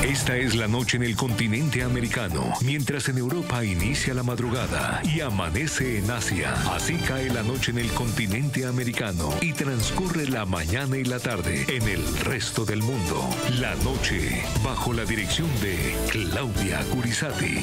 Esta es la noche en el continente americano, mientras en Europa inicia la madrugada y amanece en Asia. Así cae la noche en el continente americano y transcurre la mañana y la tarde en el resto del mundo. La noche, bajo la dirección de Claudia Gurizati.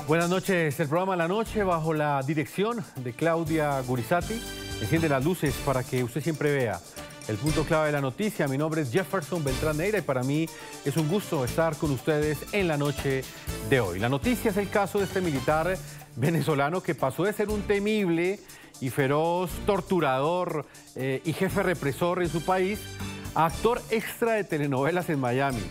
Buenas noches, el programa La Noche bajo la dirección de Claudia Gurizati enciende las luces para que usted siempre vea el punto clave de la noticia. Mi nombre es Jefferson Beltrán Neira y para mí es un gusto estar con ustedes en la noche de hoy. La noticia es el caso de este militar venezolano que pasó de ser un temible y feroz torturador y jefe represor en su país a actor extra de telenovelas en Miami.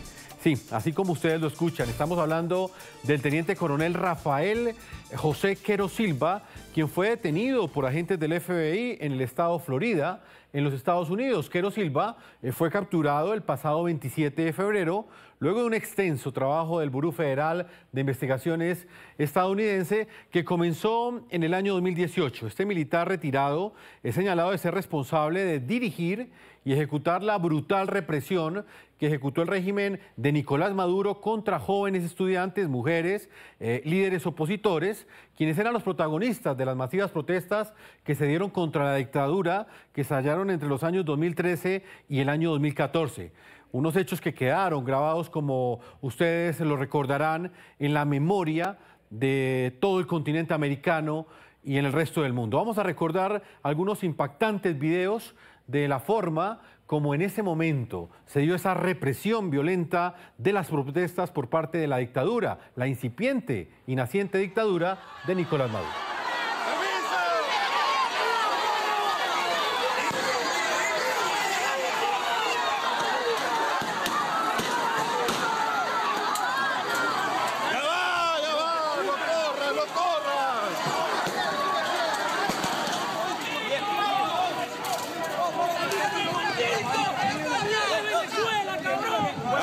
Sí, así como ustedes lo escuchan, estamos hablando del teniente coronel Rafael José Quero Silva, quien fue detenido por agentes del FBI en el estado Florida, en los Estados Unidos. Quero Silva fue capturado el pasado 27 de febrero, luego de un extenso trabajo del Buró Federal de Investigaciones estadounidense que comenzó en el año 2018. Este militar retirado es señalado de ser responsable de dirigir y ejecutar la brutal represión que ejecutó el régimen de Nicolás Maduro contra jóvenes estudiantes, mujeres, líderes opositores, quienes eran los protagonistas de las masivas protestas que se dieron contra la dictadura que estallaron entre los años 2013 y el año 2014. Unos hechos que quedaron grabados, como ustedes lo recordarán, en la memoria de todo el continente americano y en el resto del mundo. Vamos a recordar algunos impactantes videos de la forma como en ese momento se dio esa represión violenta de las protestas por parte de la dictadura, la incipiente y naciente dictadura de Nicolás Maduro.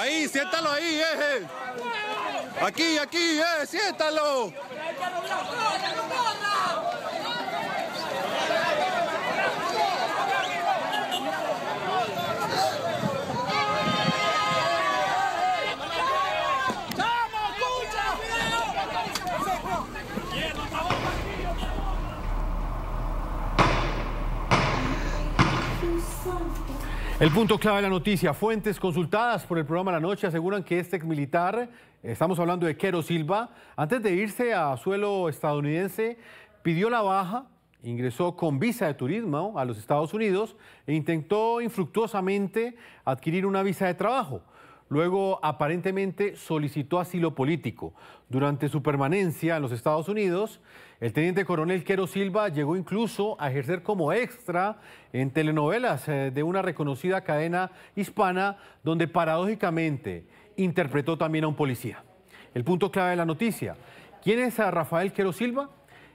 Ahí, siéntalo ahí, Aquí, siéntalo. El punto clave de la noticia: fuentes consultadas por el programa La Noche aseguran que este exmilitar, estamos hablando de Quero Silva, antes de irse a suelo estadounidense, pidió la baja, ingresó con visa de turismo a los Estados Unidos e intentó infructuosamente adquirir una visa de trabajo. Luego, aparentemente, solicitó asilo político. Durante su permanencia en los Estados Unidos, el teniente coronel Quero Silva llegó incluso a ejercer como extra en telenovelas de una reconocida cadena hispana, donde paradójicamente interpretó también a un policía. El punto clave de la noticia: ¿quién es Rafael Quero Silva?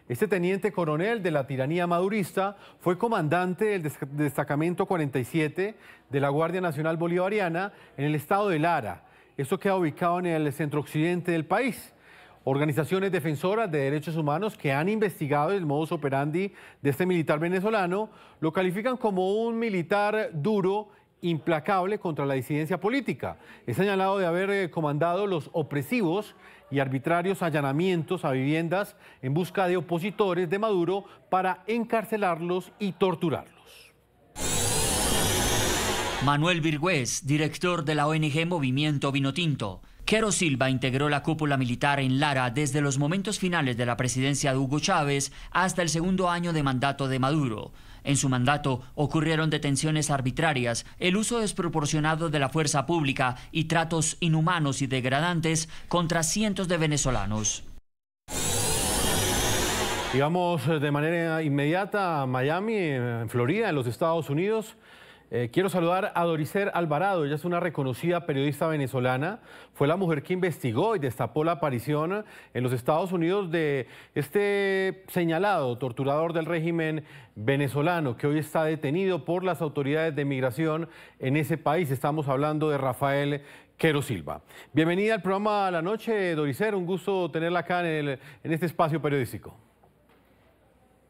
Este teniente coronel de la tiranía madurista fue comandante del destacamento 47 de la Guardia Nacional Bolivariana en el estado de Lara. Esto queda ubicado en el centro-occidente del país. Organizaciones defensoras de derechos humanos que han investigado el modus operandi de este militar venezolano lo califican como un militar duro, implacable contra la disidencia política. Es señalado de haber comandado los opresivos y arbitrarios allanamientos a viviendas en busca de opositores de Maduro para encarcelarlos y torturarlos. Manuel Virgüez, director de la ONG Movimiento Vinotinto. Quero Silva integró la cúpula militar en Lara desde los momentos finales de la presidencia de Hugo Chávez hasta el segundo año de mandato de Maduro. En su mandato ocurrieron detenciones arbitrarias, el uso desproporcionado de la fuerza pública y tratos inhumanos y degradantes contra cientos de venezolanos. Y vamos de manera inmediata a Miami, en Florida, en los Estados Unidos. Quiero saludar a Doricer Alvarado. Ella es una reconocida periodista venezolana. Fue la mujer que investigó y destapó la aparición en los Estados Unidos de este señalado torturador del régimen venezolano, que hoy está detenido por las autoridades de migración en ese país. Estamos hablando de Rafael Quero Silva. Bienvenida al programa La Noche, Doricer. Un gusto tenerla acá en este espacio periodístico.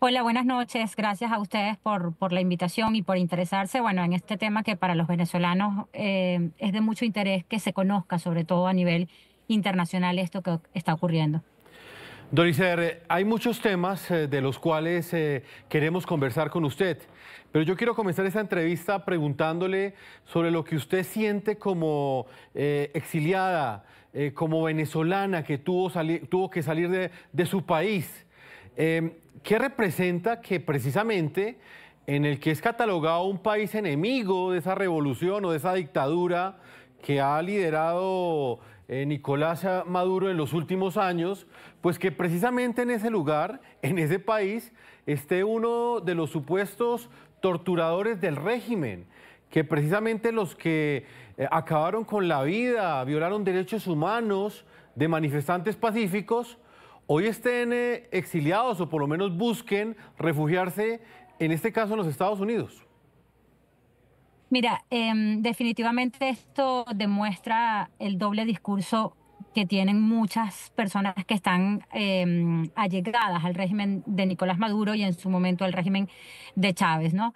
Hola, buenas noches. Gracias a ustedes por la invitación y por interesarse, bueno, en este tema que para los venezolanos es de mucho interés que se conozca, sobre todo a nivel internacional, esto que está ocurriendo. Doriser, hay muchos temas de los cuales queremos conversar con usted, pero yo quiero comenzar esta entrevista preguntándole sobre lo que usted siente como exiliada, como venezolana que tuvo que salir de su país. ¿Qué representa que precisamente en el que es catalogado un país enemigo de esa revolución o de esa dictadura que ha liderado Nicolás Maduro en los últimos años, pues que precisamente en ese lugar, en ese país, esté uno de los supuestos torturadores del régimen, que precisamente los que acabaron con la vida, violaron derechos humanos de manifestantes pacíficos, hoy estén exiliados o por lo menos busquen refugiarse, en este caso en los Estados Unidos? Mira, definitivamente esto demuestra el doble discurso que tienen muchas personas que están allegadas al régimen de Nicolás Maduro y en su momento al régimen de Chávez, ¿no?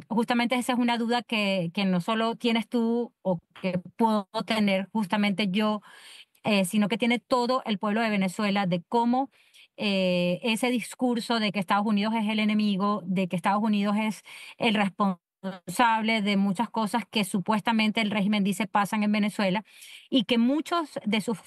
Justamente esa es una duda que no solo tienes tú o que puedo tener justamente yo, sino que tiene todo el pueblo de Venezuela, de cómo ese discurso de que Estados Unidos es el enemigo, de que Estados Unidos es el responsable de muchas cosas que supuestamente el régimen dice pasan en Venezuela, y que muchos de sus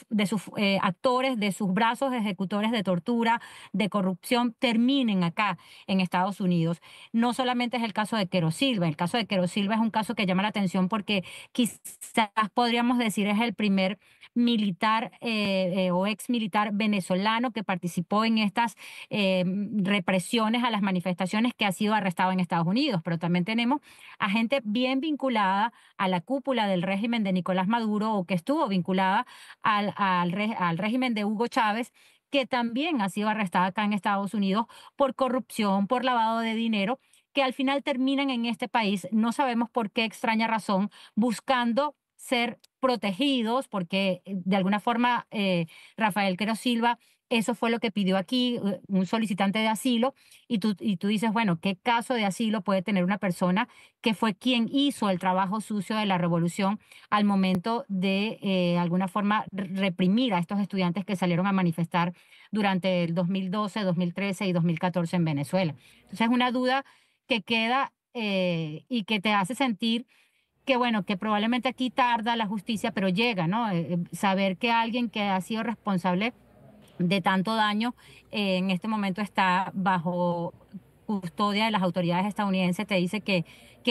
actores, de sus brazos ejecutores de tortura, de corrupción, terminen acá en Estados Unidos. No solamente es el caso de Quero Silva, el caso de Quero Silva es un caso que llama la atención porque quizás podríamos decir es el primer militar o ex militar venezolano que participó en estas represiones a las manifestaciones, que ha sido arrestado en Estados Unidos. Pero también tenemos a gente bien vinculada a la cúpula del régimen de Nicolás Maduro o que estuvo vinculada al régimen de Hugo Chávez, que también ha sido arrestada acá en Estados Unidos por corrupción, por lavado de dinero, que al final terminan en este país, no sabemos por qué extraña razón, buscando ser protegidos, porque de alguna forma Rafael Quero Silva, eso fue lo que pidió aquí, un solicitante de asilo, y tú dices, bueno, ¿qué caso de asilo puede tener una persona que fue quien hizo el trabajo sucio de la revolución al momento de alguna forma reprimir a estos estudiantes que salieron a manifestar durante el 2012, 2013 y 2014 en Venezuela? Entonces es una duda que queda y que te hace sentir que bueno, que probablemente aquí tarda la justicia, pero llega, ¿no? Saber que alguien que ha sido responsable de tanto daño en este momento está bajo custodia de las autoridades estadounidenses, te dice que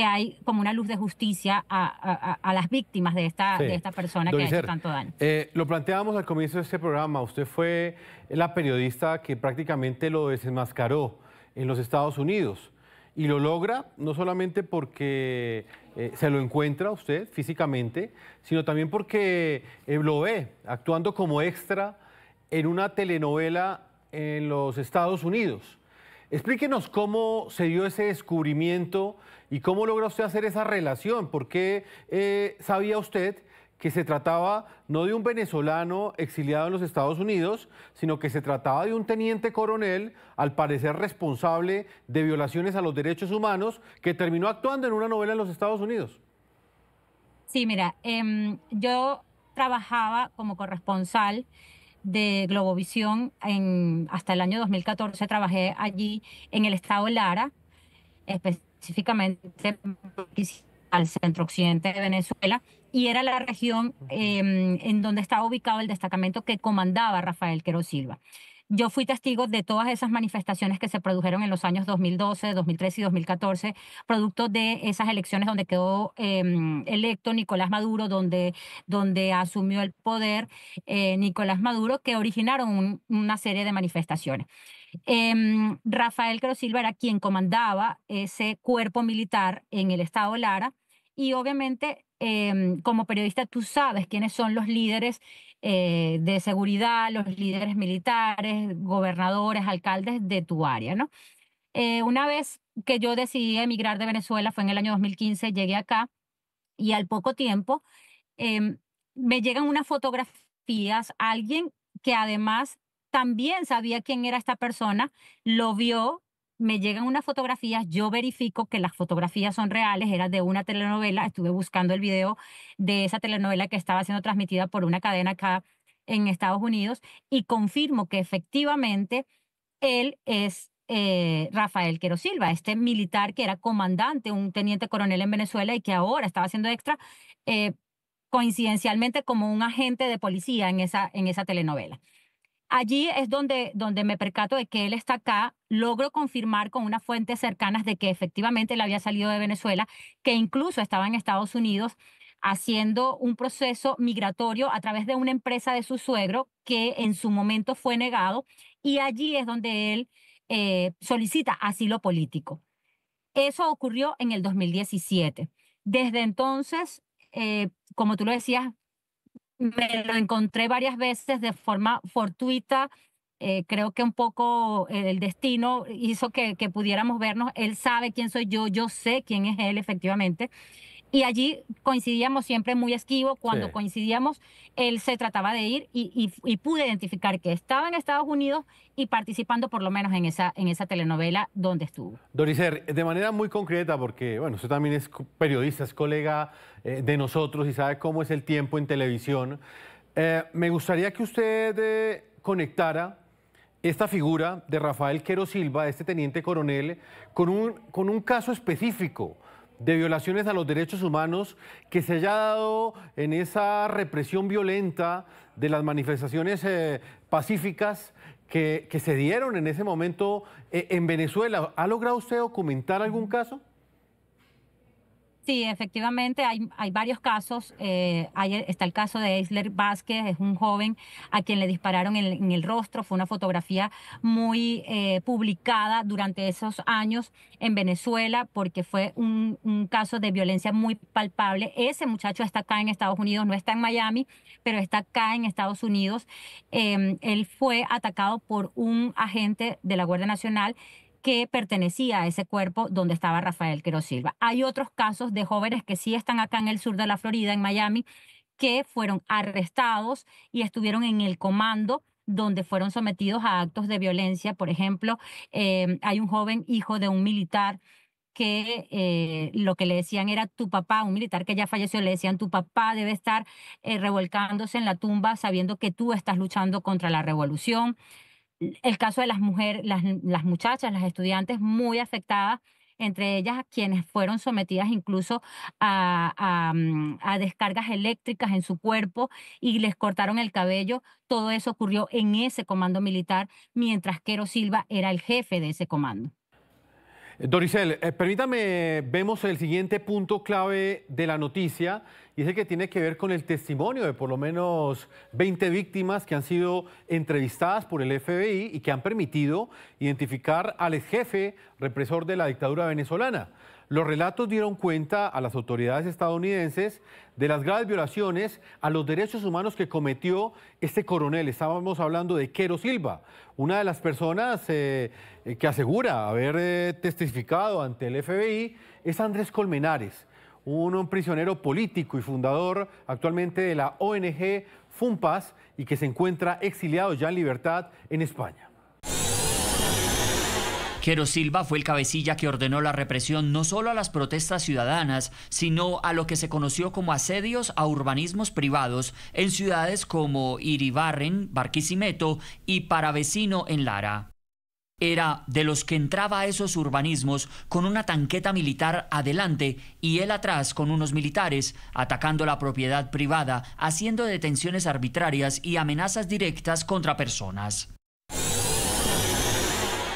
hay como una luz de justicia a las víctimas de esta persona que ha hecho tanto daño. Lo planteábamos al comienzo de este programa, usted fue la periodista que prácticamente lo desenmascaró en los Estados Unidos. Y lo logra no solamente porque se lo encuentra usted físicamente, sino también porque lo ve actuando como extra en una telenovela en los Estados Unidos. Explíquenos cómo se dio ese descubrimiento y cómo logra usted hacer esa relación. ¿Por qué sabía usted que se trataba no de un venezolano exiliado en los Estados Unidos, sino que se trataba de un teniente coronel, al parecer responsable de violaciones a los derechos humanos, que terminó actuando en una novela en los Estados Unidos? Sí, mira, yo trabajaba como corresponsal de Globovisión hasta el año 2014, trabajé allí en el estado Lara, específicamente al centro occidente de Venezuela, y era la región en donde estaba ubicado el destacamento que comandaba Rafael Quero Silva. Yo fui testigo de todas esas manifestaciones que se produjeron en los años 2012, 2013 y 2014, producto de esas elecciones donde quedó electo Nicolás Maduro, donde asumió el poder Nicolás Maduro, que originaron una serie de manifestaciones. Rafael Quero Silva era quien comandaba ese cuerpo militar en el estado Lara, y obviamente como periodista tú sabes quiénes son los líderes de seguridad, los líderes militares, gobernadores, alcaldes de tu área, ¿no? Una vez que yo decidí emigrar de Venezuela, fue en el año 2015, llegué acá y al poco tiempo me llegan unas fotografías, alguien que además también sabía quién era esta persona, lo vio, me llegan unas fotografías, yo verifico que las fotografías son reales, era de una telenovela, estuve buscando el video de esa telenovela que estaba siendo transmitida por una cadena acá en Estados Unidos y confirmo que efectivamente él es Rafael Quero Silva, este militar que era comandante, un teniente coronel en Venezuela y que ahora estaba haciendo extra, coincidencialmente como un agente de policía en esa telenovela. Allí es donde me percato de que él está acá, logro confirmar con unas fuentes cercanas de que efectivamente él había salido de Venezuela, que incluso estaba en Estados Unidos haciendo un proceso migratorio a través de una empresa de su suegro que en su momento fue negado, y allí es donde él solicita asilo político. Eso ocurrió en el 2017. Desde entonces, como tú lo decías, me lo encontré varias veces de forma fortuita. Creo que un poco el destino hizo que pudiéramos vernos. Él sabe quién soy yo sé quién es él efectivamente. Y allí coincidíamos siempre muy esquivo. Cuando coincidíamos, él se trataba de ir y pude identificar que estaba en Estados Unidos y participando por lo menos en esa telenovela donde estuvo. Doricer, de manera muy concreta, porque bueno, usted también es periodista, es colega de nosotros y sabe cómo es el tiempo en televisión. Me gustaría que usted conectara esta figura de Rafael Quero Silva, este teniente coronel, con un caso específico de violaciones a los derechos humanos que se haya dado en esa represión violenta de las manifestaciones pacíficas que se dieron en ese momento en Venezuela. ¿Ha logrado usted documentar algún caso? Sí, efectivamente, hay varios casos. Está el caso de Eisler Vázquez, es un joven a quien le dispararon en el rostro. Fue una fotografía muy publicada durante esos años en Venezuela porque fue un caso de violencia muy palpable. Ese muchacho está acá en Estados Unidos, no está en Miami, pero está acá en Estados Unidos. Él fue atacado por un agente de la Guardia Nacional que pertenecía a ese cuerpo donde estaba Rafael Quero Silva. Hay otros casos de jóvenes que sí están acá en el sur de la Florida, en Miami, que fueron arrestados y estuvieron en el comando donde fueron sometidos a actos de violencia. Por ejemplo, hay un joven hijo de un militar que lo que le decían era tu papá, un militar que ya falleció, le decían tu papá debe estar revolcándose en la tumba sabiendo que tú estás luchando contra la revolución. El caso de las mujeres, las muchachas, las estudiantes muy afectadas, entre ellas quienes fueron sometidas incluso a descargas eléctricas en su cuerpo y les cortaron el cabello. Todo eso ocurrió en ese comando militar, mientras Quero Silva era el jefe de ese comando. Doricel, permítame, vemos el siguiente punto clave de la noticia y es el que tiene que ver con el testimonio de por lo menos 20 víctimas que han sido entrevistadas por el FBI y que han permitido identificar al ex jefe represor de la dictadura venezolana. Los relatos dieron cuenta a las autoridades estadounidenses de las graves violaciones a los derechos humanos que cometió este coronel. Estábamos hablando de Quero Silva, una de las personas que asegura haber testificado ante el FBI es Andrés Colmenares, un prisionero político y fundador actualmente de la ONG FUNPAS y que se encuentra exiliado ya en libertad en España. Quero Silva fue el cabecilla que ordenó la represión no solo a las protestas ciudadanas, sino a lo que se conoció como asedios a urbanismos privados en ciudades como Iribarren, Barquisimeto y Paravecino en Lara. Era de los que entraba a esos urbanismos con una tanqueta militar adelante y él atrás con unos militares, atacando la propiedad privada, haciendo detenciones arbitrarias y amenazas directas contra personas.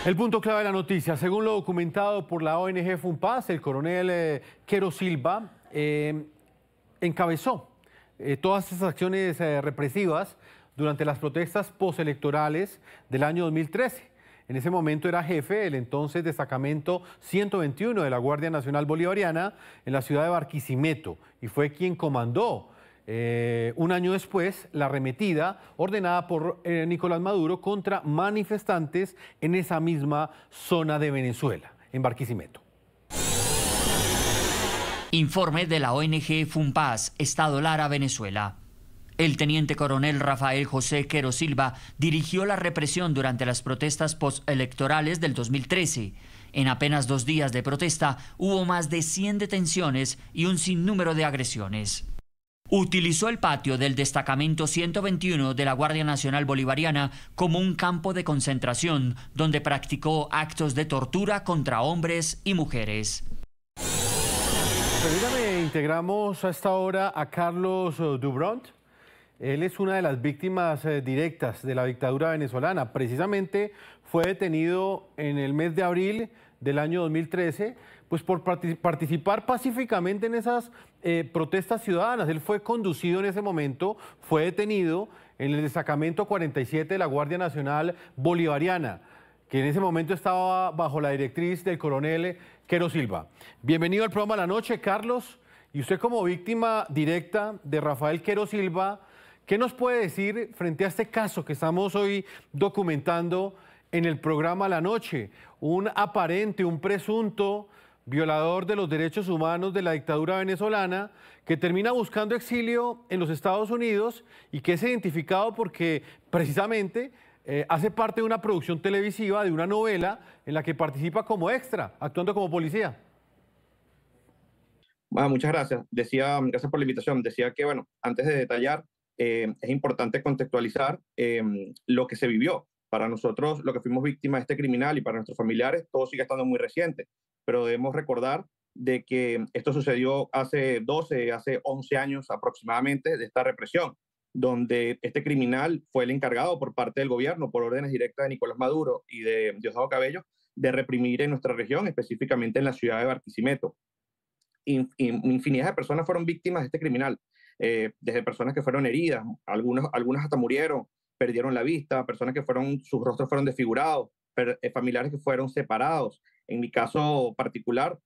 El punto clave de la noticia, según lo documentado por la ONG FUNPAS, el coronel Quero Silva encabezó todas estas acciones represivas durante las protestas postelectorales del año 2013. En ese momento era jefe del entonces destacamento 121 de la Guardia Nacional Bolivariana en la ciudad de Barquisimeto y fue quien comandó un año después la arremetida ordenada por Nicolás Maduro contra manifestantes en esa misma zona de Venezuela, en Barquisimeto. Informe de la ONG FUNPAS, Estado Lara, Venezuela. El teniente coronel Rafael José Quero Silva dirigió la represión durante las protestas postelectorales del 2013. En apenas 2 días de protesta hubo más de 100 detenciones y un sinnúmero de agresiones. Utilizó el patio del destacamento 121 de la Guardia Nacional Bolivariana como un campo de concentración donde practicó actos de tortura contra hombres y mujeres. Permítame, integramos a esta hora a Carlos Dubront. Él es una de las víctimas directas de la dictadura venezolana. Precisamente fue detenido en el mes de abril del año 2013, pues por participar pacíficamente en esas protestas ciudadanas. Él fue conducido en ese momento, fue detenido en el destacamento 47 de la Guardia Nacional Bolivariana, que en ese momento estaba bajo la directriz del coronel Quero Silva. Bienvenido al programa La Noche, Carlos. Y usted como víctima directa de Rafael Quero Silva, ¿qué nos puede decir frente a este caso que estamos hoy documentando en el programa La Noche? Un aparente, un presunto violador de los derechos humanos de la dictadura venezolana que termina buscando exilio en los Estados Unidos y que es identificado porque precisamente hace parte de una producción televisiva, de una novela en la que participa como extra, actuando como policía. Muchas gracias. Gracias por la invitación. Decía que, bueno, antes de detallar, es importante contextualizar lo que se vivió. Para nosotros, lo que fuimos víctimas de este criminal y para nuestros familiares, todo sigue estando muy reciente. Pero debemos recordar de que esto sucedió hace 11 años aproximadamente de esta represión, donde este criminal fue el encargado por parte del gobierno, por órdenes directas de Nicolás Maduro y de Diosdado Cabello, de reprimir en nuestra región, específicamente en la ciudad de Barquisimeto. Infinidad de personas fueron víctimas de este criminal, desde personas que fueron heridas, algunas hasta murieron, perdieron la vista, personas que sus rostros fueron desfigurados, familiares que fueron separados. En mi caso particular,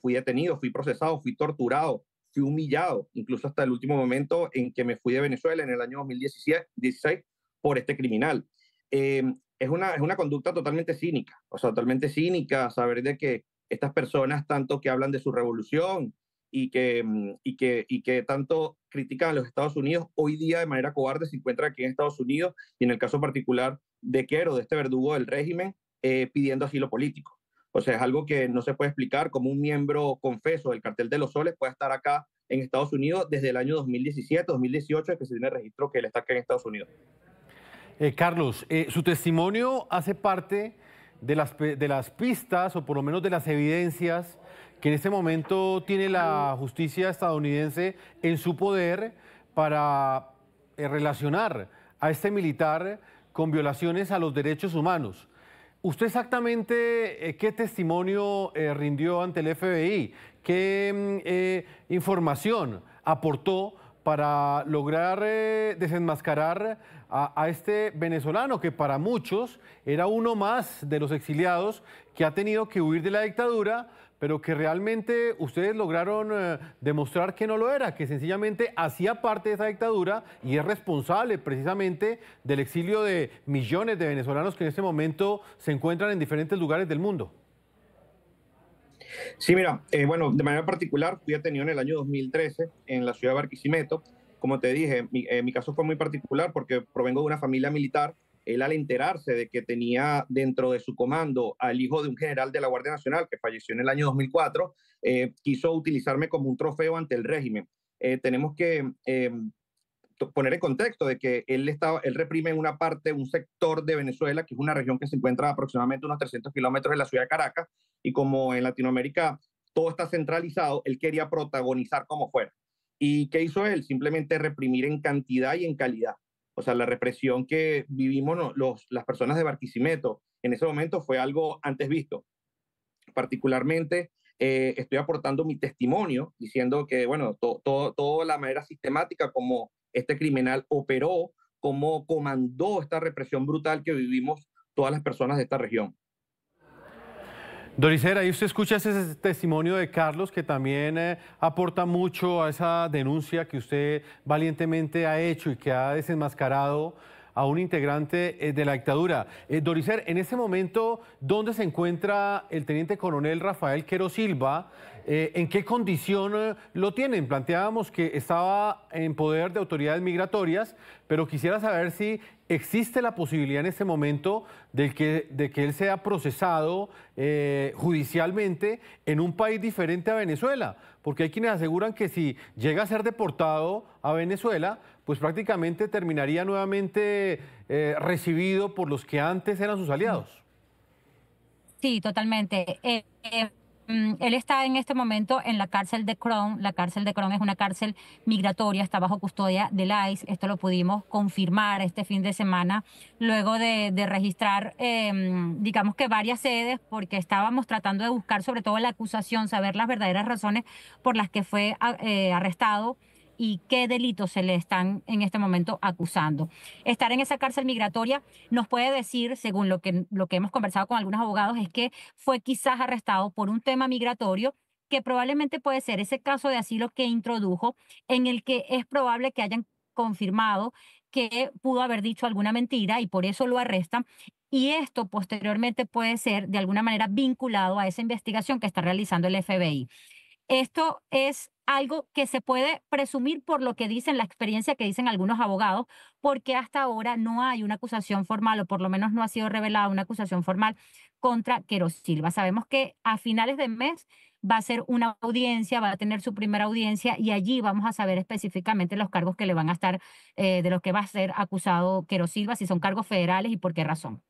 fui detenido, fui procesado, fui torturado, fui humillado, incluso hasta el último momento en que me fui de Venezuela en el año 2016 por este criminal. Es una conducta totalmente cínica, totalmente cínica, saber de que estas personas tanto que hablan de su revolución y que tanto critican a los Estados Unidos, hoy día de manera cobarde se encuentran aquí en Estados Unidos y en el caso particular de Quero, de este verdugo del régimen, pidiendo asilo político. O sea, es algo que no se puede explicar cómo un miembro confeso del Cartel de los Soles puede estar acá en Estados Unidos desde el año 2017, 2018, que se tiene registro que él está acá en Estados Unidos. Carlos, su testimonio hace parte de las pistas, o por lo menos de las evidencias que en este momento tiene la justicia estadounidense en su poder para relacionar a este militar con violaciones a los derechos humanos. ¿Usted exactamente qué testimonio rindió ante el FBI? ¿Qué información aportó para lograr desenmascarar a este venezolano que para muchos era uno más de los exiliados que ha tenido que huir de la dictadura, pero que realmente ustedes lograron demostrar que no lo era, que sencillamente hacía parte de esa dictadura y es responsable precisamente del exilio de millones de venezolanos que en este momento se encuentran en diferentes lugares del mundo? Sí, mira, bueno, de manera particular fui detenido en el año 2013 en la ciudad de Barquisimeto. Como te dije, mi caso fue muy particular porque provengo de una familia militar. Él, al enterarse de que tenía dentro de su comando al hijo de un general de la Guardia Nacional que falleció en el año 2004, quiso utilizarme como un trofeo ante el régimen. Tenemos que poner en contexto de que él reprime en una parte, un sector de Venezuela, que es una región que se encuentra a aproximadamente unos 300 kilómetros de la ciudad de Caracas, y como en Latinoamérica todo está centralizado, él quería protagonizar como fuera. ¿Y qué hizo él? Simplemente reprimir en cantidad y en calidad. O sea, la represión que vivimos las personas de Barquisimeto en ese momento fue algo antes visto. Particularmente, estoy aportando mi testimonio diciendo que, bueno, toda la manera sistemática como este criminal operó, cómo comandó esta represión brutal que vivimos todas las personas de esta región. Doricera, ahí usted escucha ese testimonio de Carlos que también aporta mucho a esa denuncia que usted valientemente ha hecho y que ha desenmascarado a un integrante de la dictadura. Doricer, en este momento, ¿dónde se encuentra el teniente coronel Rafael Quero Silva? ¿En qué condición lo tienen? Planteábamos que estaba en poder de autoridades migratorias, pero quisiera saber si existe la posibilidad en este momento de que él sea procesado judicialmente en un país diferente a Venezuela, porque hay quienes aseguran que si llega a ser deportado a Venezuela, pues prácticamente terminaría nuevamente recibido por los que antes eran sus aliados. Sí, totalmente. Él está en este momento en la cárcel de Cron. La cárcel de Cron es una cárcel migratoria, está bajo custodia del ICE. Esto lo pudimos confirmar este fin de semana, luego de registrar, digamos que varias sedes, porque estábamos tratando de buscar sobre todo la acusación, saber las verdaderas razones por las que fue arrestado y qué delitos se le están en este momento acusando. Estar en esa cárcel migratoria nos puede decir, según lo que hemos conversado con algunos abogados, es que fue quizás arrestado por un tema migratorio que probablemente puede ser ese caso de asilo que introdujo, en el que es probable que hayan confirmado que pudo haber dicho alguna mentira y por eso lo arrestan. Y esto posteriormente puede ser de alguna manera vinculado a esa investigación que está realizando el FBI. Esto es algo que se puede presumir por lo que dicen, la experiencia que dicen algunos abogados, porque hasta ahora no hay una acusación formal, o por lo menos no ha sido revelada una acusación formal contra Quero Silva. Sabemos que a finales de mes va a ser una audiencia, va a tener su primera audiencia y allí vamos a saber específicamente los cargos que le van a estar, de los que va a ser acusado Quero Silva, si son cargos federales y por qué razón.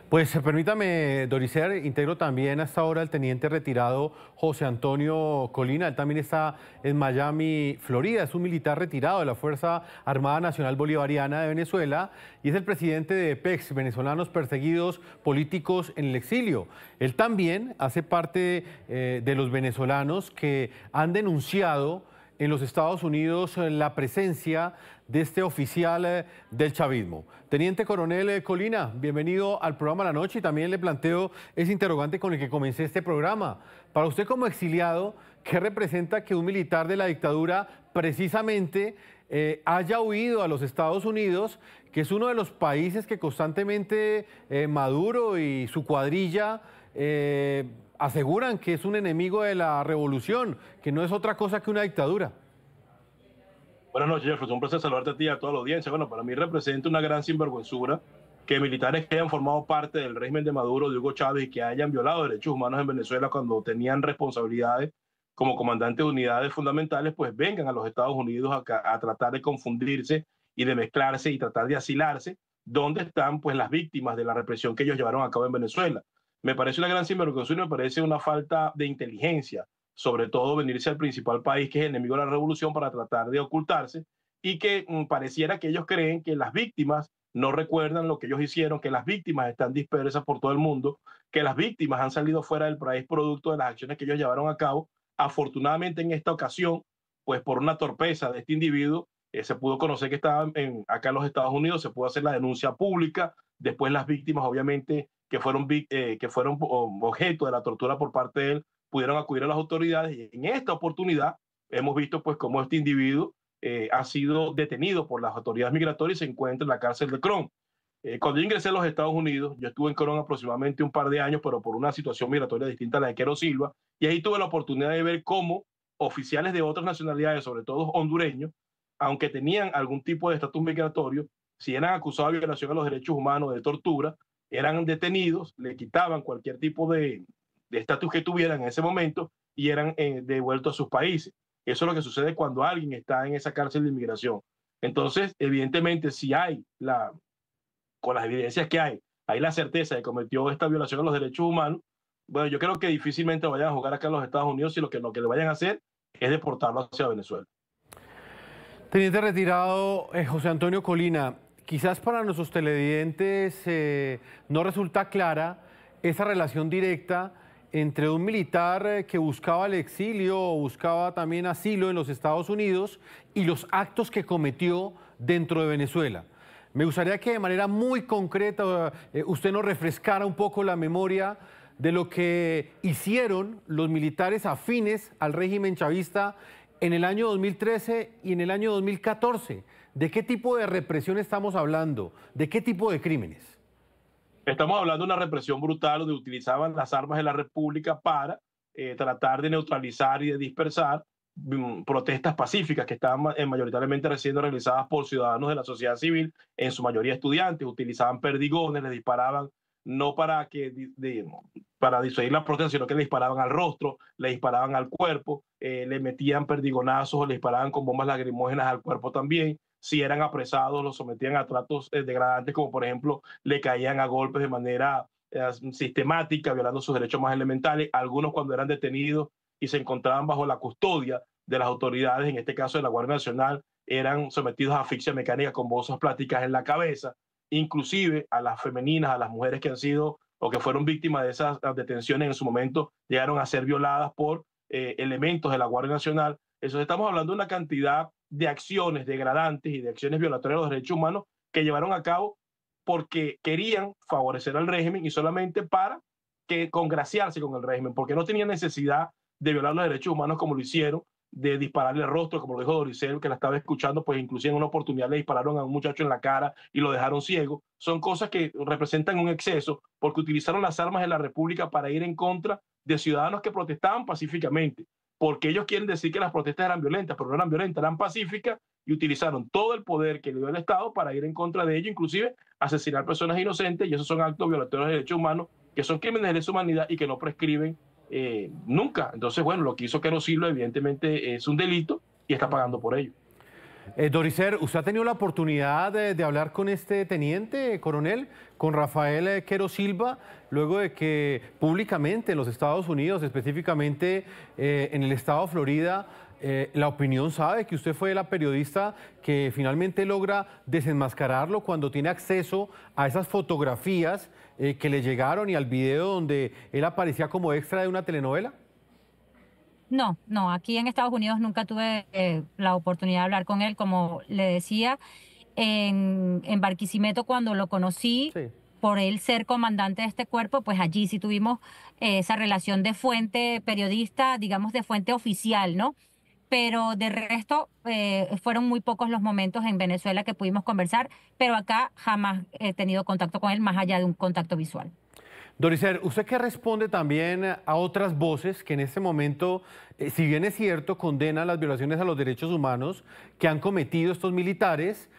Pues permítame, Doricer, integro también hasta ahora el teniente retirado José Antonio Colina. Él también está en Miami, Florida. Es un militar retirado de la Fuerza Armada Nacional Bolivariana de Venezuela y es el presidente de PEX, Venezolanos Perseguidos Políticos en el Exilio. Él también hace parte de los venezolanos que han denunciado en los Estados Unidos la presencia de este oficial del chavismo. Teniente Coronel Colina, bienvenido al programa La Noche y también le planteo ese interrogante con el que comencé este programa. Para usted como exiliado, ¿qué representa que un militar de la dictadura precisamente haya huido a los Estados Unidos, que es uno de los países que constantemente Maduro y su cuadrilla aseguran que es un enemigo de la revolución, que no es otra cosa que una dictadura? Buenas noches, Jefferson. Un placer saludarte a ti y a toda la audiencia. Bueno, para mí representa una gran sinvergüenzura que militares que hayan formado parte del régimen de Maduro, de Hugo Chávez, y que hayan violado derechos humanos en Venezuela cuando tenían responsabilidades como comandantes de unidades fundamentales, pues vengan a los Estados Unidos a tratar de confundirse y de mezclarse y tratar de asilarse donde están pues las víctimas de la represión que ellos llevaron a cabo en Venezuela. Me parece una gran sinvergüenzura y me parece una falta de inteligencia, sobre todo venirse al principal país que es enemigo de la revolución para tratar de ocultarse y que pareciera que ellos creen que las víctimas no recuerdan lo que ellos hicieron, que las víctimas están dispersas por todo el mundo, que las víctimas han salido fuera del país producto de las acciones que ellos llevaron a cabo. Afortunadamente en esta ocasión, pues por una torpeza de este individuo, se pudo conocer que estaba acá en los Estados Unidos, se pudo hacer la denuncia pública, después las víctimas obviamente que fueron objeto de la tortura por parte de él, pudieron acudir a las autoridades y en esta oportunidad hemos visto pues cómo este individuo ha sido detenido por las autoridades migratorias y se encuentra en la cárcel de Cron. Cuando yo ingresé a los Estados Unidos, yo estuve en Cron aproximadamente un par de años, pero por una situación migratoria distinta a la de Quero Silva, y ahí tuve la oportunidad de ver cómo oficiales de otras nacionalidades, sobre todo hondureños, aunque tenían algún tipo de estatus migratorio, si eran acusados de violación a los derechos humanos, de tortura, eran detenidos, le quitaban cualquier tipo de estatus que tuvieran en ese momento y eran devueltos a sus países. Eso es lo que sucede cuando alguien está en esa cárcel de inmigración. Entonces, evidentemente, si hay, con las evidencias que hay la certeza de que cometió esta violación a los derechos humanos, bueno, yo creo que difícilmente vayan a jugar acá en los Estados Unidos y lo que le vayan a hacer es deportarlo hacia Venezuela. Teniente retirado José Antonio Colina, quizás para nuestros televidentes no resulta clara esa relación directa entre un militar que buscaba el exilio o buscaba también asilo en los Estados Unidos y los actos que cometió dentro de Venezuela. Me gustaría que de manera muy concreta usted nos refrescara un poco la memoria de lo que hicieron los militares afines al régimen chavista en el año 2013 y en el año 2014. ¿De qué tipo de represión estamos hablando? ¿De qué tipo de crímenes? Estamos hablando de una represión brutal donde utilizaban las armas de la República para tratar de neutralizar y de dispersar protestas pacíficas que estaban mayoritariamente siendo realizadas por ciudadanos de la sociedad civil, en su mayoría estudiantes. Utilizaban perdigones, les disparaban no para para disuadir la protesta, sino que le disparaban al rostro, le disparaban al cuerpo, le metían perdigonazos, le disparaban con bombas lacrimógenas al cuerpo también. Si eran apresados, los sometían a tratos degradantes, como por ejemplo le caían a golpes de manera sistemática, violando sus derechos más elementales. Algunos, cuando eran detenidos y se encontraban bajo la custodia de las autoridades, en este caso de la Guardia Nacional, eran sometidos a asfixia mecánica con bolsas plásticas en la cabeza. Inclusive a las femeninas, a las mujeres que han sido o que fueron víctimas de esas detenciones en su momento, llegaron a ser violadas por elementos de la Guardia Nacional. Eso, estamos hablando de una cantidad de acciones degradantes y de acciones violatorias de los derechos humanos que llevaron a cabo porque querían favorecer al régimen y solamente para congraciarse con el régimen, porque no tenían necesidad de violar los derechos humanos como lo hicieron, de dispararle el rostro, como lo dijo Doricel, que la estaba escuchando, pues inclusive en una oportunidad le dispararon a un muchacho en la cara y lo dejaron ciego. Son cosas que representan un exceso porque utilizaron las armas de la República para ir en contra de ciudadanos que protestaban pacíficamente, porque ellos quieren decir que las protestas eran violentas, pero no eran violentas, eran pacíficas, y utilizaron todo el poder que le dio el Estado para ir en contra de ellos, inclusive asesinar personas inocentes, y esos son actos violatorios de derechos humanos, que son crímenes de lesa humanidad y que no prescriben nunca. Entonces, bueno, lo que hizo Quero Silva evidentemente es un delito y está pagando por ello. Doricel, ¿usted ha tenido la oportunidad de hablar con este teniente coronel, con Rafael Quero Silva, luego de que públicamente en los Estados Unidos, específicamente en el estado de Florida, la opinión sabe que usted fue la periodista que finalmente logra desenmascararlo cuando tiene acceso a esas fotografías que le llegaron y al video donde él aparecía como extra de una telenovela? No, aquí en Estados Unidos nunca tuve la oportunidad de hablar con él, como le decía, en Barquisimeto cuando lo conocí, sí, por él ser comandante de este cuerpo, pues allí sí tuvimos esa relación de fuente periodista, digamos de fuente oficial, ¿no? Pero de resto fueron muy pocos los momentos en Venezuela que pudimos conversar, pero acá jamás he tenido contacto con él más allá de un contacto visual. Doricel, ¿usted qué responde también a otras voces que en este momento, si bien es cierto, condenan las violaciones a los derechos humanos que han cometido estos militares,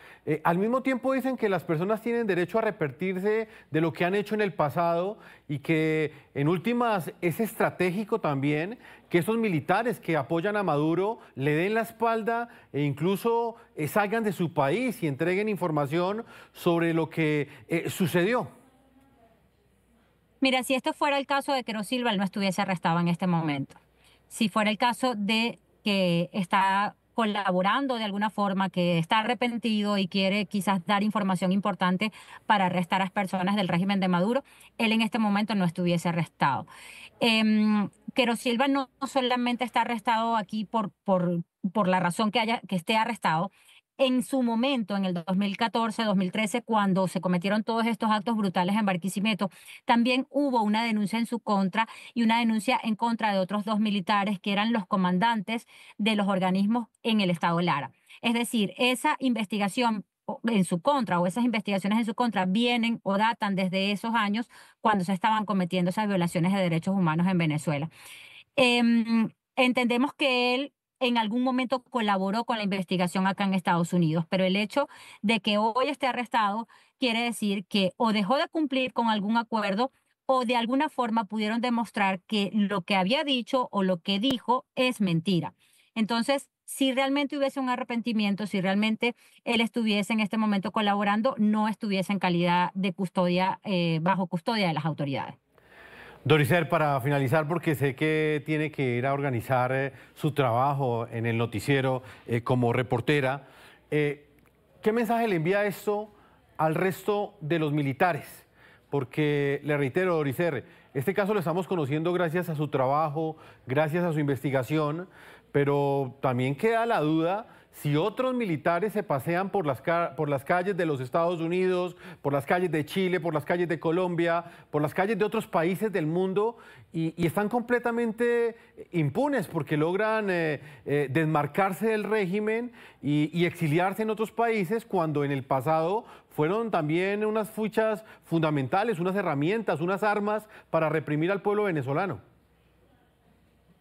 al mismo tiempo dicen que las personas tienen derecho a arrepentirse de lo que han hecho en el pasado y que en últimas es estratégico también que estos militares que apoyan a Maduro le den la espalda e incluso salgan de su país y entreguen información sobre lo que sucedió? Mira, si esto fuera el caso de Quero Silva, él no estuviese arrestado en este momento. Si fuera el caso de que está colaborando de alguna forma, que está arrepentido y quiere quizás dar información importante para arrestar a las personas del régimen de Maduro, él en este momento no estuviese arrestado. Quero Silva no solamente está arrestado aquí por la razón que esté arrestado. En su momento, en el 2014, 2013, cuando se cometieron todos estos actos brutales en Barquisimeto, también hubo una denuncia en su contra y una denuncia en contra de otros 2 militares que eran los comandantes de los organismos en el estado Lara. Es decir, esa investigación en su contra o esas investigaciones en su contra vienen o datan desde esos años cuando se estaban cometiendo esas violaciones de derechos humanos en Venezuela. Entendemos que él en algún momento colaboró con la investigación acá en Estados Unidos, pero el hecho de que hoy esté arrestado quiere decir que o dejó de cumplir con algún acuerdo o de alguna forma pudieron demostrar que lo que había dicho o lo que dijo es mentira. Entonces, si realmente hubiese un arrepentimiento, si realmente él estuviese en este momento colaborando, no estuviese en calidad de custodia, bajo custodia de las autoridades. Doricel, para finalizar, porque sé que tiene que ir a organizar su trabajo en el noticiero como reportera, ¿qué mensaje le envía esto al resto de los militares? Porque le reitero, Doricel, este caso lo estamos conociendo gracias a su trabajo, gracias a su investigación, pero también queda la duda si otros militares se pasean por las calles de los Estados Unidos, por las calles de Chile, por las calles de Colombia, por las calles de otros países del mundo y están completamente impunes porque logran desmarcarse del régimen y exiliarse en otros países cuando en el pasado fueron también unas fichas fundamentales, unas herramientas, unas armas para reprimir al pueblo venezolano?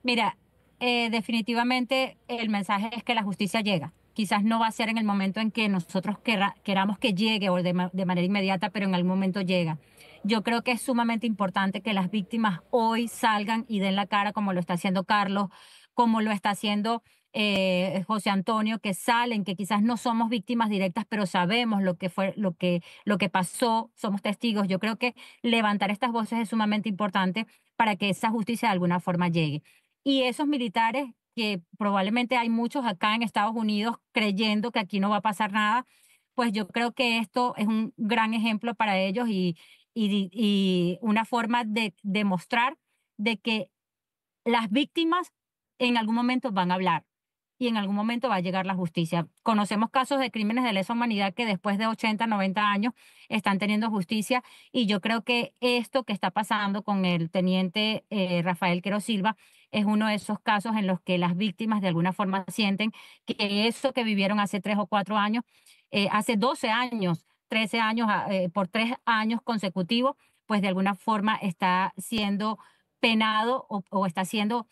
Mira, definitivamente el mensaje es que la justicia llega. Quizás no va a ser en el momento en que nosotros queramos que llegue o de manera inmediata, pero en algún momento llega. Yo creo que es sumamente importante que las víctimas hoy salgan y den la cara como lo está haciendo Carlos, como lo está haciendo José Antonio, que salen, que quizás no somos víctimas directas, pero sabemos lo que fue, lo que pasó, somos testigos. Yo creo que levantar estas voces es sumamente importante para que esa justicia de alguna forma llegue. Y esos militares, que probablemente hay muchos acá en Estados Unidos creyendo que aquí no va a pasar nada, pues yo creo que esto es un gran ejemplo para ellos y una forma de demostrar de que las víctimas en algún momento van a hablar y en algún momento va a llegar la justicia. Conocemos casos de crímenes de lesa humanidad que después de 80, 90 años están teniendo justicia y yo creo que esto que está pasando con el teniente Rafael Quero Silva es uno de esos casos en los que las víctimas de alguna forma sienten que eso que vivieron hace 3 o 4 años, hace 12 años, 13 años, por 3 años consecutivos, pues de alguna forma está siendo penado o está siendo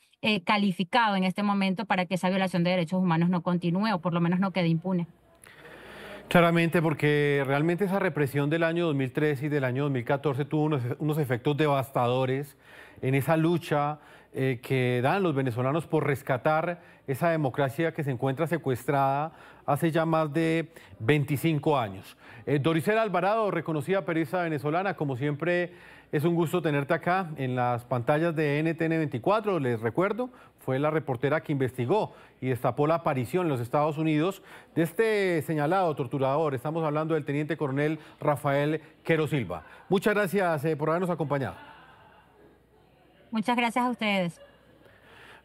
calificado en este momento para que esa violación de derechos humanos no continúe o por lo menos no quede impune. Claramente, porque realmente esa represión del año 2013 y del año 2014 tuvo unos efectos devastadores en esa lucha que dan los venezolanos por rescatar esa democracia que se encuentra secuestrada hace ya más de 25 años. Dorisela Alvarado, reconocida periodista venezolana, como siempre es un gusto tenerte acá en las pantallas de NTN 24. Les recuerdo, fue la reportera que investigó y destapó la aparición en los Estados Unidos de este señalado torturador. Estamos hablando del teniente coronel Rafael Quero Silva. Muchas gracias por habernos acompañado. Muchas gracias a ustedes.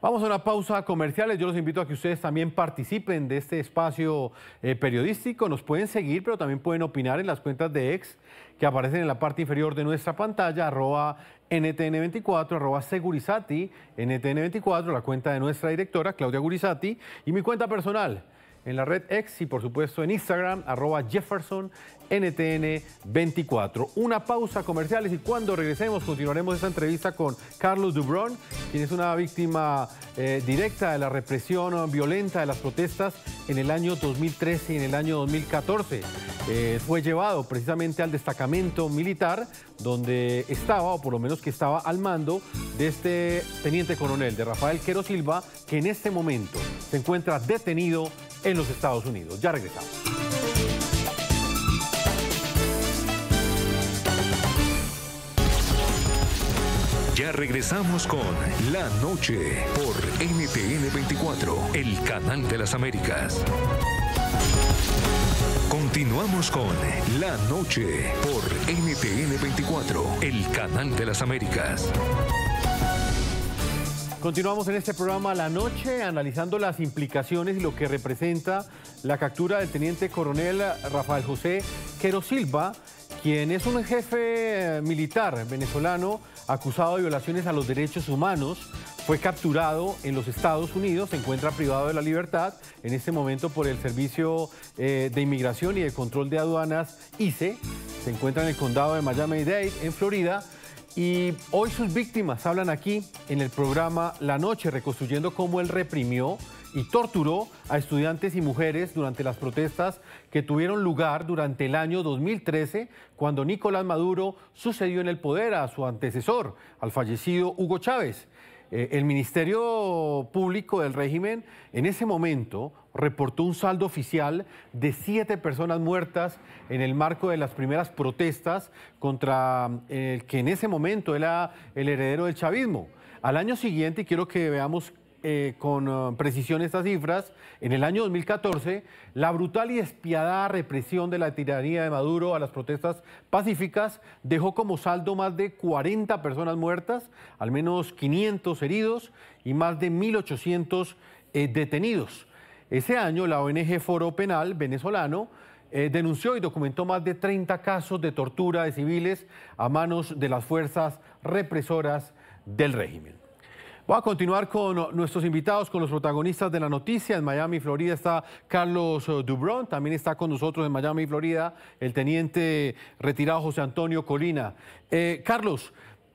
Vamos a una pausa comercial. Yo los invito a que ustedes también participen de este espacio periodístico. Nos pueden seguir, pero también pueden opinar en las cuentas de X que aparecen en la parte inferior de nuestra pantalla, @NTN24, @Segurizati, NTN24, la cuenta de nuestra directora, Claudia Gurizati, y mi cuenta personal en la red X y por supuesto en Instagram, @JeffersonNTN24. Una pausa comerciales y cuando regresemos continuaremos esta entrevista con Carlos Dubrón, quien es una víctima directa de la represión violenta de las protestas en el año 2013 y en el año 2014. Fue llevado precisamente al destacamento militar donde estaba, o por lo menos que estaba al mando de este teniente coronel, de Rafael Quero Silva, que en este momento se encuentra detenido en los Estados Unidos. Ya regresamos. Ya regresamos con La Noche por NTN 24, el canal de las Américas. Continuamos con La Noche por NTN 24, el canal de las Américas. Continuamos en este programa La Noche analizando las implicaciones y lo que representa la captura del teniente coronel Rafael José Quero Silva, quien es un jefe militar venezolano acusado de violaciones a los derechos humanos. Fue capturado en los Estados Unidos, se encuentra privado de la libertad en este momento por el Servicio de Inmigración y de Control de Aduanas, ICE. Se encuentra en el condado de Miami-Dade, en Florida. Y hoy sus víctimas hablan aquí en el programa La Noche, reconstruyendo cómo él reprimió y torturó a estudiantes y mujeres durante las protestas que tuvieron lugar durante el año 2013, cuando Nicolás Maduro sucedió en el poder a su antecesor, al fallecido Hugo Chávez. El Ministerio Público del régimen en ese momento reportó un saldo oficial de 7 personas muertas en el marco de las primeras protestas contra el que en ese momento era el heredero del chavismo. Al año siguiente, y quiero que veamos con precisión estas cifras, en el año 2014, la brutal y despiadada represión de la tiranía de Maduro a las protestas pacíficas dejó como saldo más de 40 personas muertas, al menos 500 heridos y más de 1.800 detenidos. Ese año la ONG Foro Penal venezolano denunció y documentó más de 30 casos de tortura de civiles a manos de las fuerzas represoras del régimen. Voy a continuar con nuestros invitados, con los protagonistas de la noticia. En Miami, Florida, está Carlos Dubrón. También está con nosotros en Miami, Florida, el teniente retirado José Antonio Colina. Carlos,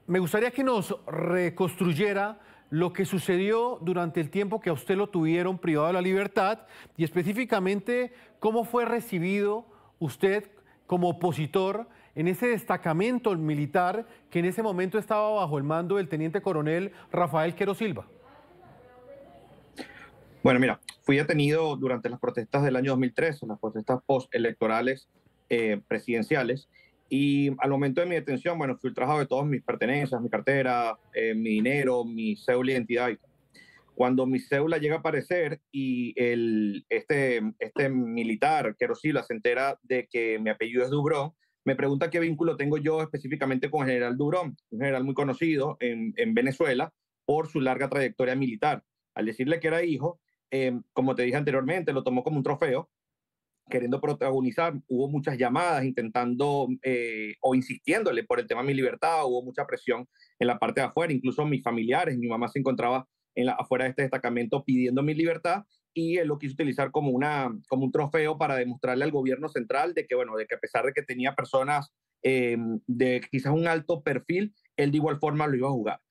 me gustaría que nos reconstruyera lo que sucedió durante el tiempo que a usted lo tuvieron privado de la libertad y específicamente cómo fue recibido usted como opositor en ese destacamento militar que en ese momento estaba bajo el mando del teniente coronel Rafael Quero Silva. Bueno, mira, fui detenido durante las protestas del año 2013, las protestas postelectorales presidenciales, y al momento de mi detención, bueno, fui ultrajado de todas mis pertenencias, mi cartera, mi dinero, mi cédula de identidad. Cuando mi cédula llega a aparecer y este militar, Quero Silva, se entera de que mi apellido es Dubrón, me pregunta qué vínculo tengo yo específicamente con el general Dubrón, un general muy conocido en Venezuela por su larga trayectoria militar. Al decirle que era hijo, como te dije anteriormente, lo tomó como un trofeo, queriendo protagonizar. Hubo muchas llamadas intentando o insistiéndole por el tema de mi libertad, hubo mucha presión en la parte de afuera, incluso mis familiares, mi mamá se encontraba afuera de este destacamento pidiendo mi libertad, y él lo quiso utilizar como un trofeo para demostrarle al gobierno central de que, bueno, de que a pesar de que tenía personas de quizás un alto perfil, él de igual forma lo iba a jugar.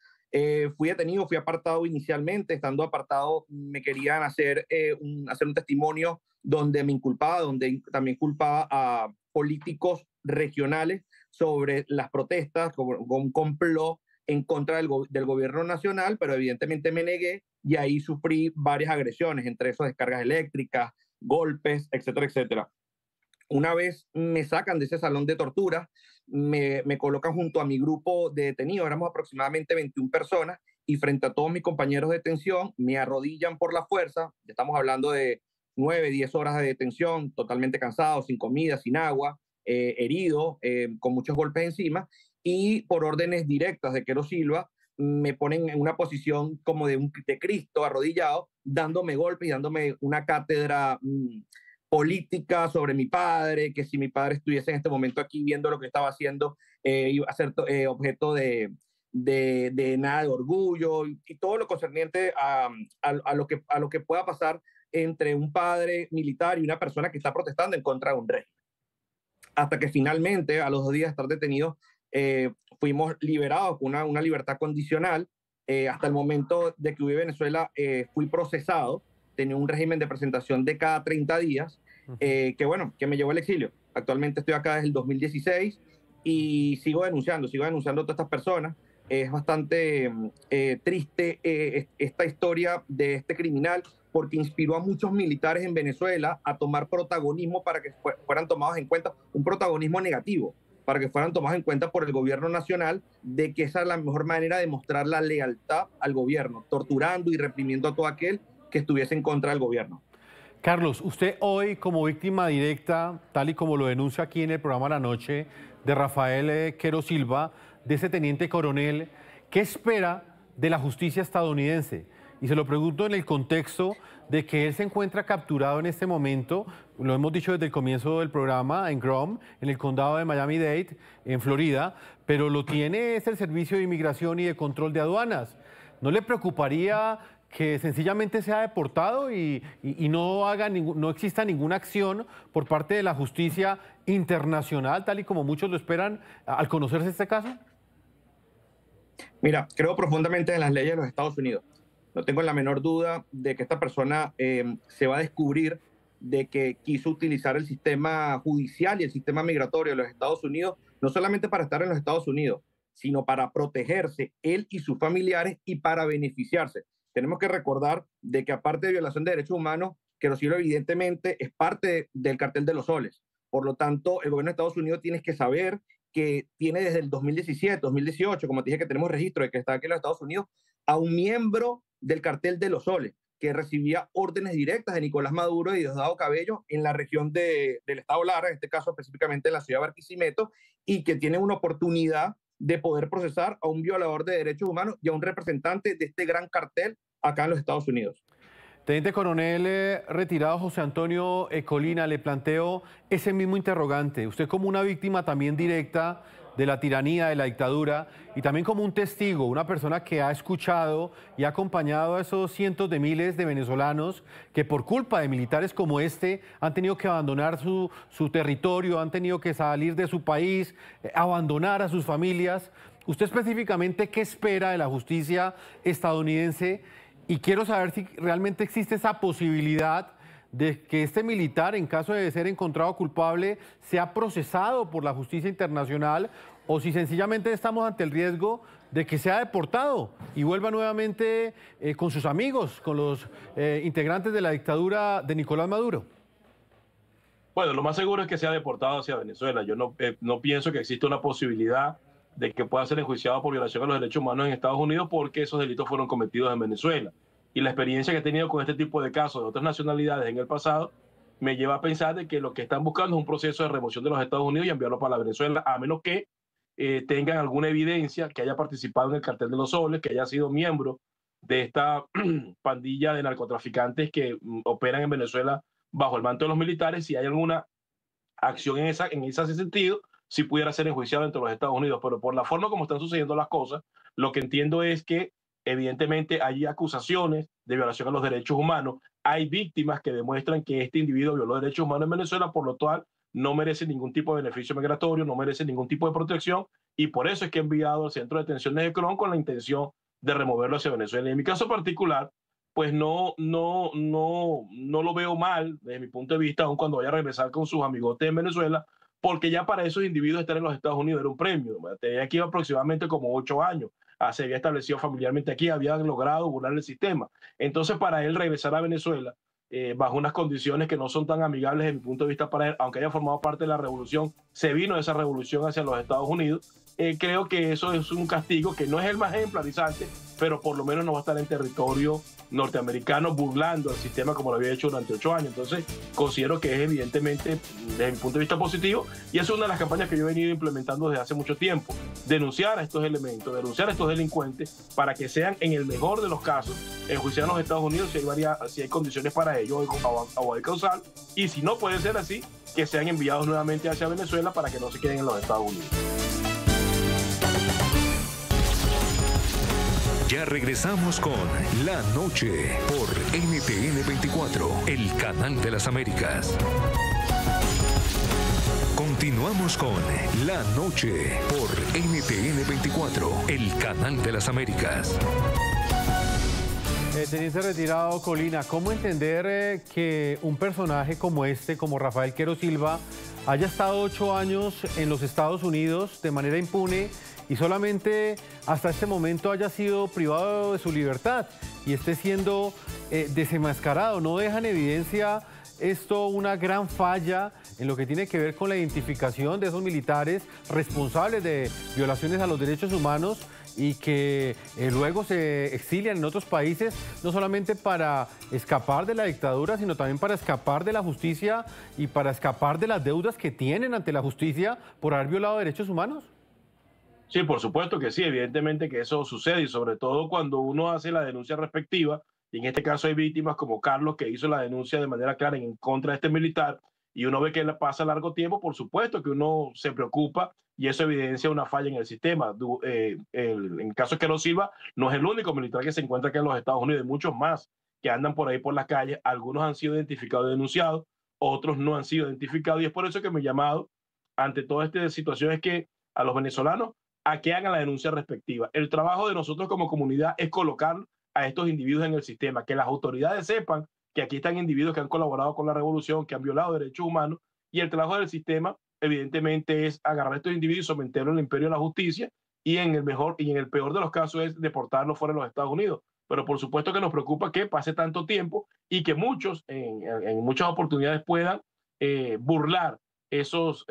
Fui detenido, fui apartado inicialmente. Estando apartado me querían hacer un testimonio donde me inculpaba, donde también culpaba a políticos regionales sobre las protestas, con un complot en contra del gobierno nacional, pero evidentemente me negué y ahí sufrí varias agresiones, entre esos descargas eléctricas, golpes, etcétera, etcétera. Una vez me sacan de ese salón de tortura, me colocan junto a mi grupo de detenidos, éramos aproximadamente 21 personas, y frente a todos mis compañeros de detención, me arrodillan por la fuerza. Estamos hablando de 9, 10 horas de detención, totalmente cansado, sin comida, sin agua, herido, con muchos golpes encima, y por órdenes directas de Quero Silva, me ponen en una posición como de Cristo arrodillado, dándome golpes y dándome una cátedra política sobre mi padre, que si mi padre estuviese en este momento aquí viendo lo que estaba haciendo, iba a ser objeto de nada de orgullo, y todo lo concerniente a lo que pueda pasar entre un padre militar y una persona que está protestando en contra de un régimen. Hasta que finalmente, a los 2 días de estar detenidos, fuimos liberados con una libertad condicional. Hasta el momento de que hubo en Venezuela, fui procesado, tenía un régimen de presentación de cada 30 días, que me llevó al exilio. Actualmente estoy acá desde el 2016 y sigo denunciando a todas estas personas. Es bastante triste esta historia de este criminal, porque inspiró a muchos militares en Venezuela a tomar protagonismo para que fueran tomados en cuenta, un protagonismo negativo, para que fueran tomados en cuenta por el gobierno nacional, de que esa es la mejor manera de mostrar la lealtad al gobierno, torturando y reprimiendo a todo aquel que estuviese en contra del gobierno. Carlos, usted hoy como víctima directa, tal y como lo denuncia aquí en el programa La Noche, de Rafael Quero Silva, de ese teniente coronel, ¿qué espera de la justicia estadounidense? Y se lo pregunto en el contexto de que él se encuentra capturado en este momento, lo hemos dicho desde el comienzo del programa, en Grom, en el condado de Miami-Dade, en Florida, pero lo tiene es el Servicio de Inmigración y de Control de Aduanas. ¿No le preocuparía que sencillamente sea deportado y no exista ninguna acción por parte de la justicia internacional, tal y como muchos lo esperan al conocerse este caso? Mira, creo profundamente en las leyes de los Estados Unidos. No tengo la menor duda de que esta persona se va a descubrir de que quiso utilizar el sistema judicial y el sistema migratorio de los Estados Unidos, no solamente para estar en los Estados Unidos, sino para protegerse él y sus familiares y para beneficiarse. Tenemos que recordar de que, aparte de violación de derechos humanos, Quero Silva evidentemente es parte del cartel de los soles. Por lo tanto, el gobierno de Estados Unidos tiene que saber que tiene desde el 2017, 2018, como te dije que tenemos registro de que está aquí en los Estados Unidos, a un miembro del cartel de los soles, que recibía órdenes directas de Nicolás Maduro y Diosdado Cabello en la región del estado Lara, en este caso específicamente en la ciudad de Barquisimeto, y que tiene una oportunidad de poder procesar a un violador de derechos humanos y a un representante de este gran cartel acá en los Estados Unidos. Teniente coronel retirado José Antonio Colina, le planteo ese mismo interrogante. Usted como una víctima también directa de la tiranía, de la dictadura, y también como un testigo, una persona que ha escuchado y ha acompañado a esos cientos de miles de venezolanos que por culpa de militares como este han tenido que abandonar su territorio, han tenido que salir de su país, abandonar a sus familias. ¿Usted específicamente qué espera de la justicia estadounidense? Y quiero saber si realmente existe esa posibilidad de que este militar, en caso de ser encontrado culpable, sea procesado por la justicia internacional, o si sencillamente estamos ante el riesgo de que sea deportado y vuelva nuevamente con sus amigos, con los integrantes de la dictadura de Nicolás Maduro. Bueno, lo más seguro es que sea deportado hacia Venezuela. Yo no pienso que exista una posibilidad de que pueda ser enjuiciado por violación a los derechos humanos en Estados Unidos, porque esos delitos fueron cometidos en Venezuela. Y la experiencia que he tenido con este tipo de casos de otras nacionalidades en el pasado me lleva a pensar de que lo que están buscando es un proceso de remoción de los Estados Unidos y enviarlo para la Venezuela, a menos que tengan alguna evidencia que haya participado en el cartel de los soles, que haya sido miembro de esta pandilla de narcotraficantes que operan en Venezuela bajo el manto de los militares. Si hay alguna acción en ese sentido, si pudiera ser enjuiciado dentro de los Estados Unidos. Pero por la forma como están sucediendo las cosas, lo que entiendo es que evidentemente hay acusaciones de violación a los derechos humanos, hay víctimas que demuestran que este individuo violó derechos humanos en Venezuela, por lo cual no merece ningún tipo de beneficio migratorio, no merece ningún tipo de protección, y por eso es que he enviado al centro de detención de Necron con la intención de removerlo hacia Venezuela. Y en mi caso particular, pues no lo veo mal desde mi punto de vista, aun cuando vaya a regresar con sus amigotes en Venezuela, porque ya para esos individuos estar en los Estados Unidos era un premio. Tenía aquí aproximadamente como 8 años. Se había establecido familiarmente aquí, había logrado burlar el sistema. Entonces, para él regresar a Venezuela, bajo unas condiciones que no son tan amigables desde mi punto de vista para él, aunque haya formado parte de la revolución, se vino de esa revolución hacia los Estados Unidos, creo que eso es un castigo que no es el más ejemplarizante, pero por lo menos no va a estar en territorio norteamericano burlando el sistema como lo había hecho durante 8 años. Entonces, considero que es evidentemente, desde mi punto de vista, positivo, y es una de las campañas que yo he venido implementando desde hace mucho tiempo. Denunciar a estos elementos, denunciar a estos delincuentes, para que sean, en el mejor de los casos, enjuiciados en los Estados Unidos si hay condiciones para ello o hay causal, y si no puede ser así, que sean enviados nuevamente hacia Venezuela para que no se queden en los Estados Unidos. Ya regresamos con La Noche por NTN 24, el canal de las Américas. Continuamos con La Noche por NTN 24, el canal de las Américas. Teniente retirado Colina, ¿cómo entender que un personaje como este, como Rafael Quero Silva, haya estado 8 años en los Estados Unidos de manera impune y solamente hasta este momento haya sido privado de su libertad y esté siendo desenmascarado? ¿No deja en evidencia esto una gran falla en lo que tiene que ver con la identificación de esos militares responsables de violaciones a los derechos humanos y que luego se exilian en otros países, no solamente para escapar de la dictadura, sino también para escapar de la justicia y para escapar de las deudas que tienen ante la justicia por haber violado derechos humanos? Sí, por supuesto que sí, evidentemente que eso sucede, y sobre todo cuando uno hace la denuncia respectiva, y en este caso hay víctimas como Carlos, que hizo la denuncia de manera clara en contra de este militar, y uno ve que pasa largo tiempo, por supuesto que uno se preocupa, y eso evidencia una falla en el sistema. En el caso de Quero Silva, no es el único militar que se encuentra aquí en los Estados Unidos, hay muchos más que andan por ahí por las calles, algunos han sido identificados y denunciados, otros no han sido identificados, y es por eso que mi llamado ante toda esta situación es que a los venezolanos a que hagan la denuncia respectiva. El trabajo de nosotros como comunidad es colocar a estos individuos en el sistema, que las autoridades sepan que aquí están individuos que han colaborado con la revolución, que han violado derechos humanos, y el trabajo del sistema evidentemente es agarrar a estos individuos y someterlos al imperio de la justicia, y en el mejor y en el peor de los casos es deportarlos fuera de los Estados Unidos. Pero por supuesto que nos preocupa que pase tanto tiempo y que muchos en muchas oportunidades puedan burlar esos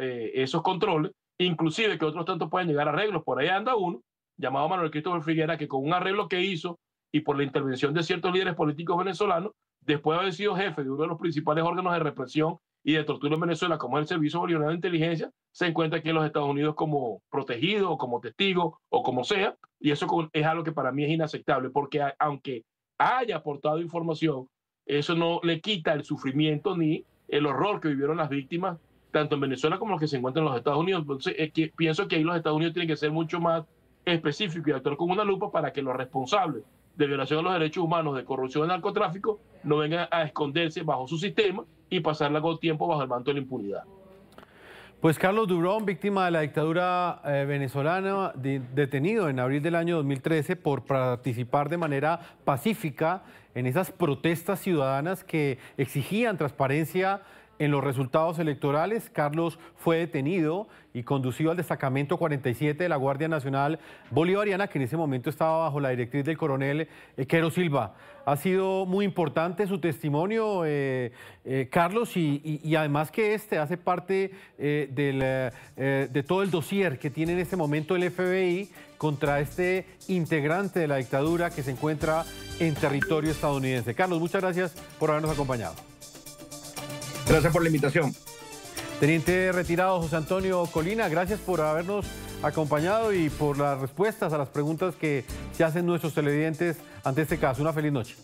controles, inclusive que otros tantos puedan llegar a arreglos. Por ahí anda uno llamado Manuel Cristóbal Figuera, que con un arreglo que hizo y por la intervención de ciertos líderes políticos venezolanos, después de haber sido jefe de uno de los principales órganos de represión y de tortura en Venezuela, como es el Servicio Bolivariano de Inteligencia, se encuentra aquí en los Estados Unidos como protegido o como testigo o como sea, y eso es algo que para mí es inaceptable, porque aunque haya aportado información eso no le quita el sufrimiento ni el horror que vivieron las víctimas, tanto en Venezuela como los que se encuentran en los Estados Unidos. Entonces, pienso que ahí los Estados Unidos tienen que ser mucho más específicos y actuar con una lupa para que los responsables de violación a los derechos humanos, de corrupción y narcotráfico, no vengan a esconderse bajo su sistema y pasar largo tiempo bajo el manto de la impunidad. Pues Carlos Durón, víctima de la dictadura venezolana, detenido en abril del año 2013 por participar de manera pacífica en esas protestas ciudadanas que exigían transparencia en los resultados electorales. Carlos fue detenido y conducido al destacamento 47 de la Guardia Nacional Bolivariana, que en ese momento estaba bajo la directriz del coronel Quero Silva. Ha sido muy importante su testimonio, Carlos, y además que hace parte de todo el dossier que tiene en este momento el FBI contra este integrante de la dictadura que se encuentra en territorio estadounidense. Carlos, muchas gracias por habernos acompañado. Gracias por la invitación. Teniente retirado José Antonio Colina, gracias por habernos acompañado y por las respuestas a las preguntas que se hacen nuestros televidentes ante este caso. Una feliz noche.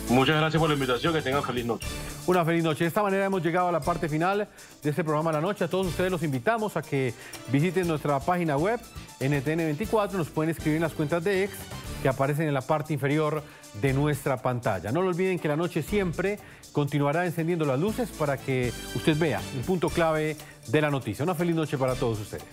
Muchas gracias por la invitación, que tengan feliz noche. Una feliz noche. De esta manera hemos llegado a la parte final de este programa La Noche. A todos ustedes los invitamos a que visiten nuestra página web NTN24. Nos pueden escribir en las cuentas de X que aparecen en la parte inferior de nuestra pantalla. No lo olviden que La Noche siempre continuará encendiendo las luces para que usted vea el punto clave de la noticia. Una feliz noche para todos ustedes.